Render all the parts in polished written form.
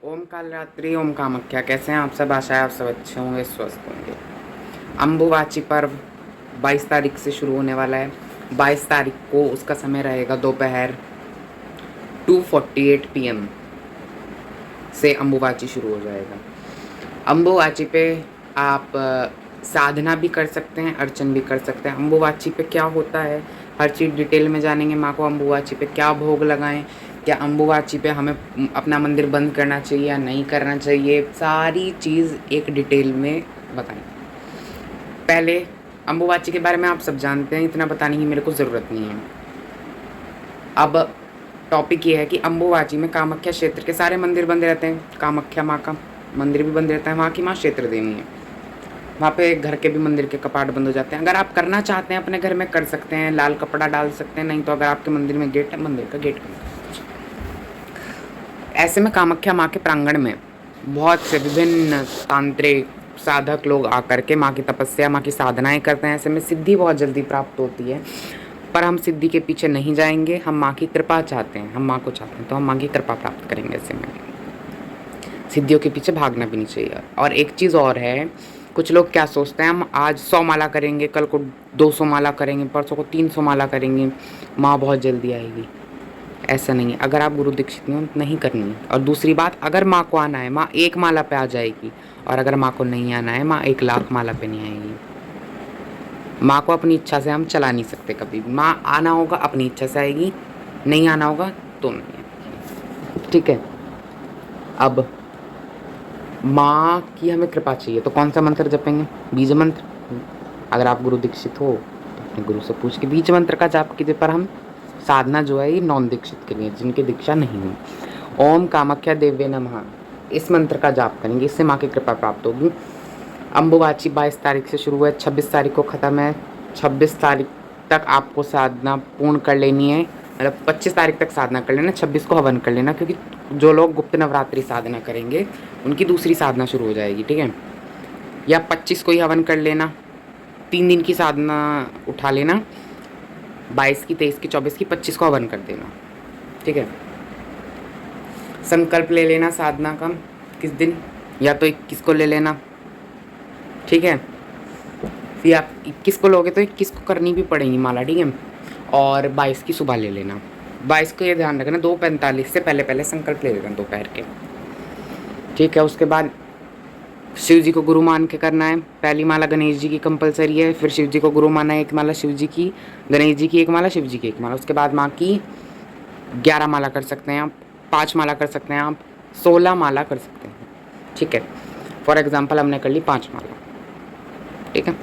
ओम काल रात्रि ओम कामाख्या। कैसे हैं आप सब? आशा है आप सब अच्छे होंगे, स्वस्थ होंगे। अम्बुवाची पर्व 22 तारीख से शुरू होने वाला है। 22 तारीख को उसका समय रहेगा दोपहर 2:48 PM से अम्बुवाची शुरू हो जाएगा। अम्बुवाची पे आप साधना भी कर सकते हैं, अर्चन भी कर सकते हैं। अम्बुवाची पे क्या होता है, हर चीज़ डिटेल में जानेंगे। माँ को अम्बुवाची पे क्या भोग लगाएं, क्या अम्बुवाची पे हमें अपना मंदिर बंद करना चाहिए या नहीं करना चाहिए, सारी चीज़ एक डिटेल में बताएं। पहले अम्बुवाची के बारे में आप सब जानते हैं, इतना बताने की मेरे को ज़रूरत नहीं है। अब टॉपिक ये है कि अम्बुवाची में कामाख्या क्षेत्र के सारे मंदिर बंद रहते हैं। कामाख्या माँ का मंदिर भी बंद रहता है, वहाँ की माँ क्षेत्र देवी है। वहाँ पे घर के भी मंदिर के कपाट बंद हो जाते हैं। अगर आप करना चाहते हैं अपने घर में कर सकते हैं, लाल कपड़ा डाल सकते हैं, नहीं तो अगर आपके मंदिर में गेट है, मंदिर का गेट बंद। ऐसे में कामाख्या माँ के प्रांगण में बहुत से विभिन्न तांत्रिक साधक लोग आकर के माँ की तपस्या, माँ की साधनाएं करते हैं। ऐसे में सिद्धि बहुत जल्दी प्राप्त होती है। पर हम सिद्धि के पीछे नहीं जाएंगे, हम माँ की कृपा चाहते हैं, हम माँ को चाहते हैं, तो हम माँ की कृपा प्राप्त करेंगे। ऐसे में सिद्धियों के पीछे भागना भी नहीं चाहिए। और एक चीज़ और है, कुछ लोग क्या सोचते हैं, हम आज 100 माला करेंगे, कल को 200 माला करेंगे, परसों को 300 माला करेंगे, माँ बहुत जल्दी आएगी। ऐसा नहीं है। अगर आप गुरु दीक्षित नहीं हो, नहीं करनी है। और दूसरी बात, अगर माँ को आना है, माँ 1 माला पे आ जाएगी, और अगर माँ को नहीं आना है, माँ 1,00,000 माला पे नहीं आएगी। माँ को अपनी इच्छा से हम चला नहीं सकते कभी भी। माँ आना होगा अपनी इच्छा से आएगी, नहीं आना होगा तो नहीं है। ठीक है। अब माँ की हमें कृपा चाहिए, तो कौन सा मंत्र जपेंगे? बीज मंत्र। अगर आप गुरु दीक्षित हो तो अपने गुरु से पूछ के बीज मंत्र का जाप कीजिए। पर हम साधना जो है ये नॉन दीक्षित के लिए, जिनकी दीक्षा नहीं हुई। ओम कामाख्या देव्ये नमः, इस मंत्र का जाप करेंगे, इससे माँ की कृपा प्राप्त होगी। अम्बुवाची 22 तारीख से शुरू है, 26 तारीख को ख़त्म है। 26 तारीख तक आपको साधना पूर्ण कर लेनी है। मतलब 25 तारीख तक साधना कर लेना, 26 को हवन कर लेना, क्योंकि जो लोग गुप्त नवरात्रि साधना करेंगे उनकी दूसरी साधना शुरू हो जाएगी। ठीक है। या 25 को ही हवन कर लेना, 3 दिन की साधना उठा लेना, 22 की, 23 की, 24 की, 25 को हवन कर देना। ठीक है। संकल्प ले लेना साधना का किस दिन, या तो 21 को ले लेना। ठीक है। फिर आप 21 को लोगे तो 21 को करनी भी पड़ेगी माला। ठीक है। और 22 की सुबह ले लेना। 22 को ये ध्यान रखना 2:45 से पहले पहले संकल्प ले लेना दोपहर के। ठीक है। उसके बाद शिव जी को गुरु मान के करना है। पहली माला गणेश जी की कंपलसरी है, फिर शिव जी को गुरु माना है, 1 माला शिव जी की, गणेश जी की 1 माला, शिव जी की 1 माला। उसके बाद माँ की 11 माला कर सकते हैं आप, 5 माला कर सकते हैं आप, 16 माला कर सकते हैं। ठीक है। फॉर एग्जाम्पल हमने कर ली 5 माला। ठीक है।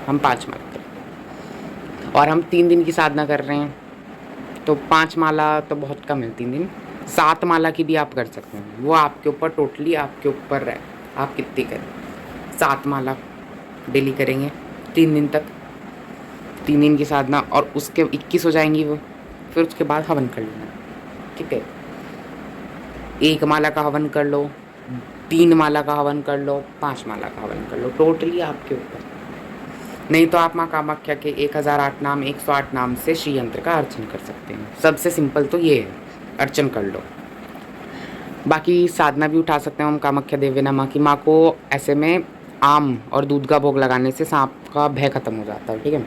हम 5 माला करें और हम 3 दिन की साधना कर रहे हैं, तो 5 माला तो बहुत कम है। 3 दिन 7 माला की भी आप कर सकते हैं, वो आपके ऊपर, टोटली आपके ऊपर है, आप कितनी करें। 7 माला डेली करेंगे 3 दिन तक, 3 दिन की साधना, और उसके 21 हो जाएंगी वो। फिर उसके बाद हवन कर लेना। ठीक है। 1 माला का हवन कर लो, 3 माला का हवन कर लो, 5 माला का हवन कर लो, टोटली आपके ऊपर। नहीं तो आप माँ कामाख्या के 1008 नाम, 108 नाम से श्री यंत्र का अर्चन कर सकते हैं। सबसे सिंपल तो ये है, अर्चन कर लो। बाकी साधना भी उठा सकते हैं हम कामाख्या देवी नमः की। माँ को ऐसे में आम और दूध का भोग लगाने से सांप का भय खत्म हो जाता है। ठीक है।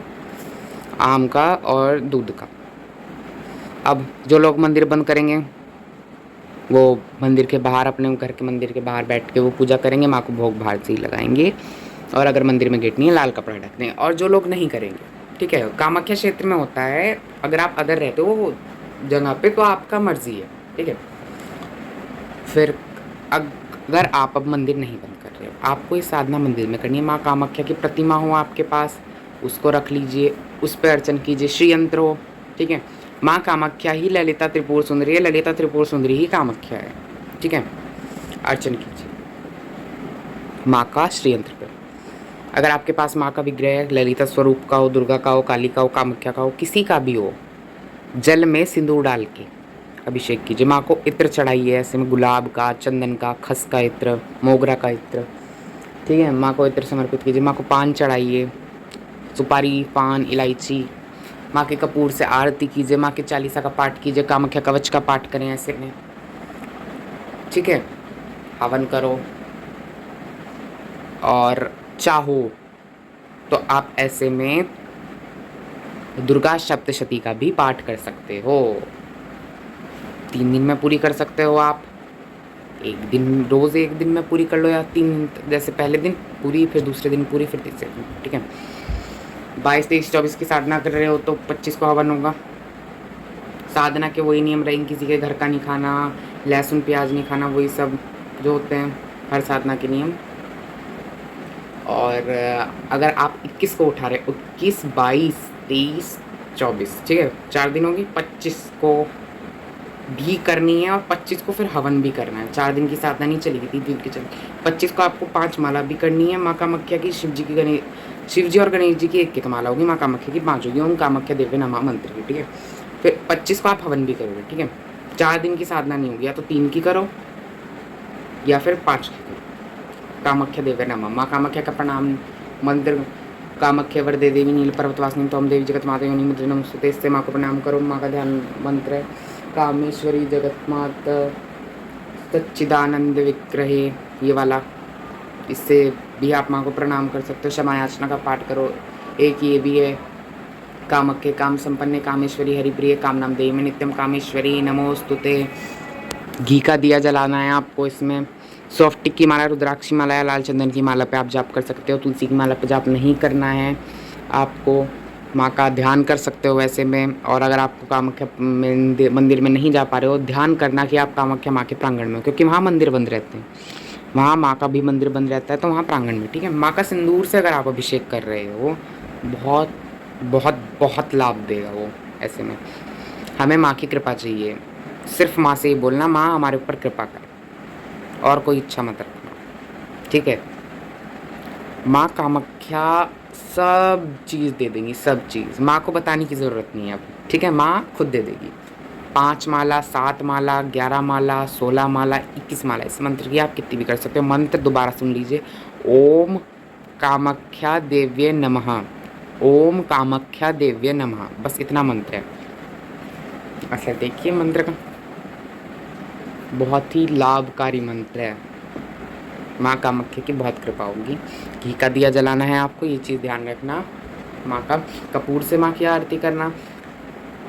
आम का और दूध का। अब जो लोग मंदिर बंद करेंगे वो मंदिर के बाहर, अपने घर के मंदिर के बाहर बैठ के वो पूजा करेंगे, माँ को भोग बाहर से ही लगाएंगे। और अगर मंदिर में गेट नहीं है, लाल कपड़ा ढक दें। और जो लोग नहीं करेंगे, ठीक है, कामाख्या क्षेत्र में होता है, अगर आप अदर रहते हो जगह पे तो आपका मर्जी है। ठीक है। फिर अगर आप अब मंदिर नहीं बंद कर रहे हो, आपको ये साधना मंदिर में करनी है। माँ कामाख्या की प्रतिमा हो आपके पास, उसको रख लीजिए, उस पर अर्चन कीजिए, श्री यंत्र हो। ठीक है। माँ कामाख्या ही ललिता त्रिपुर सुंदरी है, ललिता त्रिपुर सुंदरी ही कामाख्या है। ठीक है। अर्चन कीजिए माँ का श्री यंत्र पर। अगर आपके पास माँ का विग्रह है, ललिता स्वरूप का हो, दुर्गा का हो, काली का हो, कामाख्या का हो, किसी का भी हो, जल में सिंदूर डाल के अभिषेक कीजिए। माँ को इत्र चढ़ाइए, ऐसे में गुलाब का, चंदन का, खस का इत्र, मोगरा का इत्र। ठीक है। माँ को इत्र समर्पित कीजिए। माँ को पान चढ़ाइए, सुपारी, पान, इलायची। माँ के कपूर से आरती कीजिए, माँ के 40 का पाठ कीजिए, कामाख्या कवच का पाठ करें ऐसे में। ठीक है। हवन करो, और चाहो तो आप ऐसे में दुर्गा सप्तशती का भी पाठ कर सकते हो। 3 दिन में पूरी कर सकते हो आप। एक दिन रोज़ 1 दिन में पूरी कर लो, या 3 दिन, जैसे पहले दिन पूरी, फिर दूसरे दिन पूरी, फिर तीसरे दिन, ठीक है। 22, 23, 24 की साधना कर रहे हो तो 25 को हवन होगा। साधना के वही नियम रहेंगे, किसी के घर का नहीं खाना, लहसुन प्याज नहीं खाना, वही सब जो होते हैं हर साधना के नियम। और अगर आप 21 को उठा रहे, 21, 22, 23, 24, ठीक है, 4 दिन होगी। 25 को भी करनी है और 25 को फिर हवन भी करना है। 4 दिन की साधना नहीं चलेगी, 3 दिन की चलेगी। 25 को आपको 5 माला भी करनी है माँ कामाख्या की, शिव जी और गणेश जी की एक माला होगी, माँ कामाख्या की 5 होगी, ओम कामाख्या देवी नमः मंत्र की, ठीक है। फिर 25 को आप हवन भी करोगे, ठीक है। 4 दिन की साधना नहीं होगी, या तो 3 की करो या फिर 5 की करो। कामाख्या देवी नमः, माँ कामाख्या का प्रणाम मंत्र, कामाख्या वरदे देवी नील पर्वतवासिनी तोम देवी जगत माता योनि मुद्रे नमस्ते, इससे माँ को प्रणाम करो। माँ का ध्यान मंत्र है कामेश्वरी जगत माता सच्चिदानंद विग्रहे, ये वाला, इससे भी आप माँ को प्रणाम कर सकते हो। क्षमा याचना का पाठ करो, एक ये भी है कामख्ये काम संपन्ने कामेश्वरी हरिप्रिय कामनाम देवी में नित्यम कामेश्वरी नमोस्तुते। घी का दिया जलाना है आपको। इसमें सॉफ्ट टिक की माला, रुद्राक्षी माला या लाल चंदन की माला पे आप जाप कर सकते हो। तुलसी की माला पे जाप नहीं करना है आपको। माँ का ध्यान कर सकते हो वैसे में। और अगर आपको कामाख्या मंदिर में नहीं जा पा रहे हो, ध्यान करना कि आप कामाख्या माँ के प्रांगण में, क्योंकि वहाँ मंदिर बंद रहते हैं, वहाँ माँ का भी मंदिर बंद रहता है, तो वहाँ प्रांगण में, ठीक है। माँ का सिंदूर से अगर आप अभिषेक कर रहे हो, बहुत बहुत बहुत लाभ देगा वो। ऐसे में हमें माँ की कृपा चाहिए, सिर्फ माँ से ही बोलना, माँ हमारे ऊपर कृपा कर, और कोई इच्छा मत रखना, ठीक है। माँ कामाख्या सब चीज़ दे देंगी, सब चीज़। माँ को बताने की ज़रूरत नहीं है अब, ठीक है, माँ खुद दे देगी। 5 माला, 7 माला, 11 माला, 16 माला, 21 माला, इस मंत्र की आप कितनी भी कर सकते हो। मंत्र दोबारा सुन लीजिए, ओम कामाख्या देव्ये नमः, ओम कामाख्या देव्ये नमः, बस इतना मंत्र है। अच्छा देखिए, मंत्र का बहुत ही लाभकारी मंत्र है। माँ कामाख्या की बहुत कृपा होगी। घी का दिया जलाना है आपको, ये चीज़ ध्यान रखना। माँ का कपूर से माँ की आरती करना।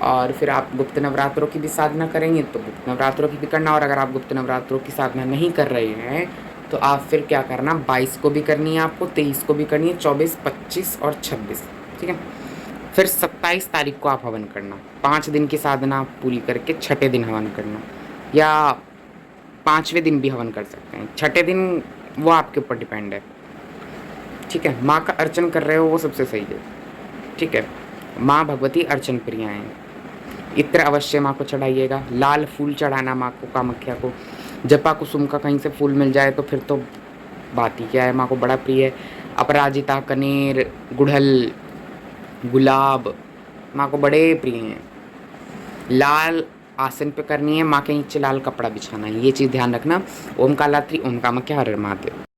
और फिर आप गुप्त नवरात्रों की भी साधना करेंगे तो गुप्त नवरात्रों की भी करना। और अगर आप गुप्त नवरात्रों की साधना नहीं कर रहे हैं तो आप फिर क्या करना, 22 को भी करनी है आपको, 23 को भी करनी है, 24, 25 और 26, ठीक है। फिर 27 तारीख को आप हवन करना। 5 दिन की साधना पूरी करके 6ठे दिन हवन करना, या 5वें दिन भी हवन कर सकते हैं। 6ठे दिन वो आपके ऊपर डिपेंड है, ठीक है। माँ का अर्चन कर रहे हो वो सबसे सही है, ठीक है। माँ भगवती अर्चन प्रिया हैं। इत्र अवश्य माँ को चढ़ाइएगा। लाल फूल चढ़ाना माँ को कामाख्या को। जपा कुसुम का कहीं से फूल मिल जाए तो फिर तो बात ही क्या है, माँ को बड़ा प्रिय है। अपराजिता, कनेर, गुड़हल, गुलाब माँ को बड़े प्रिय हैं। लाल आसन पे करनी है, माँ के नीचे लाल कपड़ा बिछाना है, ये चीज़ ध्यान रखना। ओम कालात्री, ओम कामाख्या, हर हर महादेव।